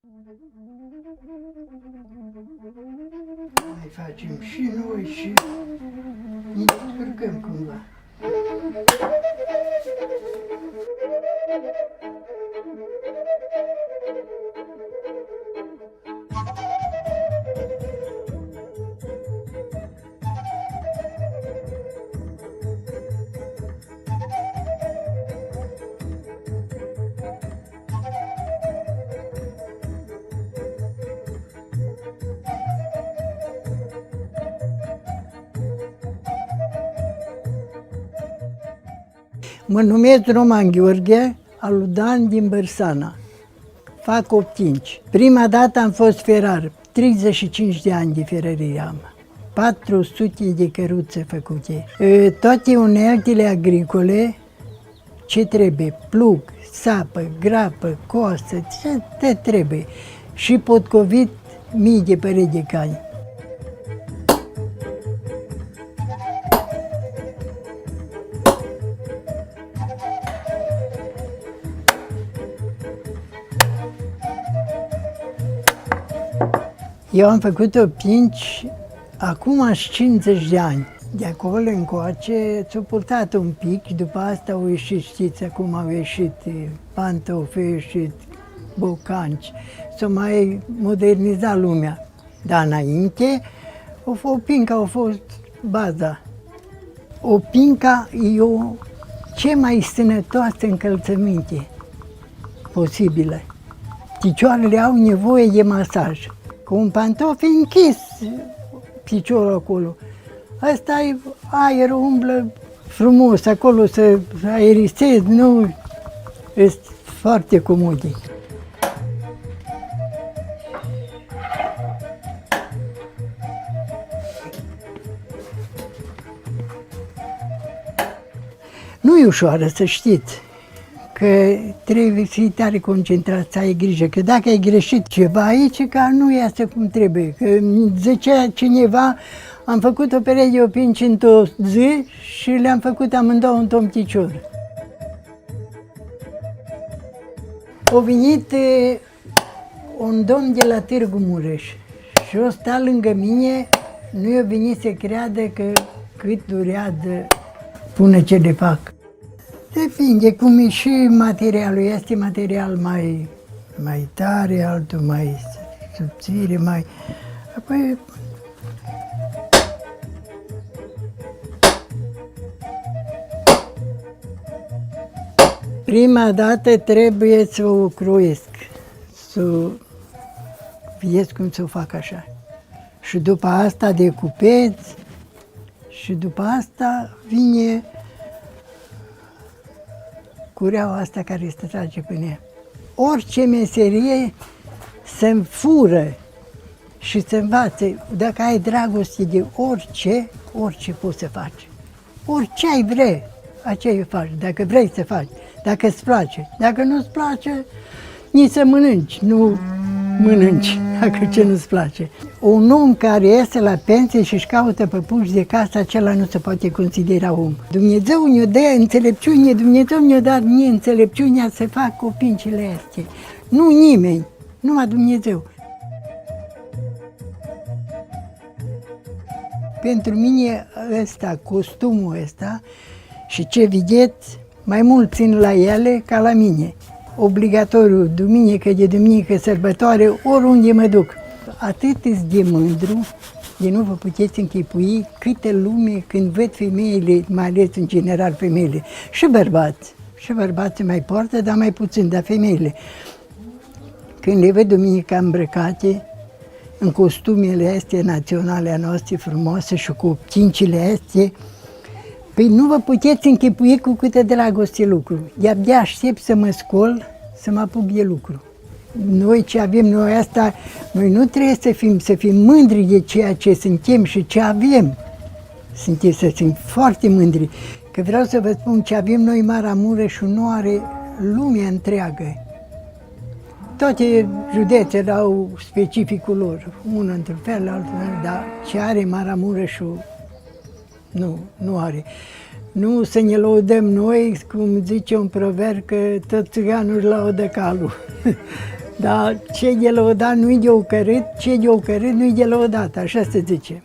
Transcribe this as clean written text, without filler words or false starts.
Mai facem și noi și ne descurcăm cumva. Mă numesc Roman Gheorghe, aludan din Bărsana. Fac optinci. Prima dată am fost ferar, 35 de ani de ferărie am. 400 de căruțe făcute. Toate uneltele agricole, ce trebuie? Plug, sapă, grapă, coasă, ce trebuie. Și potcovit mii de perechi de cai. Eu am făcut optinci acum aș 50 de ani. De acolo încoace s-a purtat un pic, după asta au ieșit, știți, acum au ieșit pantofi, au ieșit bocanci, s-a mai modernizat lumea. Dar înainte, opinca a fost baza. Opinca e cea mai sănătoasă încălțăminte posibilă. Picioarele au nevoie de masaj. Cu un pantof e închis piciorul acolo. Asta e aerul, umblă frumos acolo să aerisezi, nu? Este foarte comode. Nu e ușoară, să știți, că trebuie să fii tare concentrat, să ai grijă, că dacă ai greșit ceva aici, că nu iasă cum trebuie. Că zicea cineva, am făcut o pereche de opinci într-o zi și le-am făcut amândouă în tomticior. A venit un domn de la Târgu Mureș și o sta lângă mine, nu i-a venit să creadă că cât durează până ce le fac. Depinde cum e și materialul, este material mai tare, altul mai subțire, mai... Apoi... Prima dată trebuie să o croiesc, să vedem cum să o fac așa. Și după asta decupez și după asta vine cureaua asta care se trage până ea. Orice meserie se înfură și se învață. Dacă ai dragoste de orice poți să faci. Orice ai vrea, aceea faci. Dacă vrei să faci, dacă îți place. Dacă nu-ți place, nici să mănânci, nu mănânci, dacă ce nu-ți place. Un om care iese la pensie și își caută păpuși de casă, acela nu se poate considera om. Dumnezeu ne-o dă înțelepciune, Dumnezeu ne-a dat mie înțelepciunea să fac opincile astea. Nu nimeni, numai Dumnezeu. Pentru mine ăsta, costumul ăsta și ce vedeți, mai mult țin la ele ca la mine. Obligatoriu, duminică de duminică, sărbătoare, oriunde mă duc. Atât de mândru, de nu vă puteți închipui câtă lume când văd femeile, mai ales în general femeile, și bărbați. Și bărbații mai poartă, dar mai puțin, dar femeile. Când le văd duminica îmbrăcate, în costumele astea naționale a noastre frumoase și cu cincile astea, păi nu vă puteți închipui cu câtă dragoste lucru. De-abia aștept să mă scol, să mă apuc de lucru. Noi ce avem, noi asta, noi nu trebuie să fim mândri de ceea ce suntem și ce avem. Să fim foarte mândri. Că vreau să vă spun ce avem noi Maramureșul nu are lumea întreagă. Toate județele au specificul lor, unul într-un fel, altul, dar ce are Maramureșul nu are. Nu să ne lăudăm noi, cum zice un proverb, că tot țiganul laudă calul. Dar ce e de lăudat nu-i de ocărât, ce e de ocărât nu-i de lăudat, așa se zice.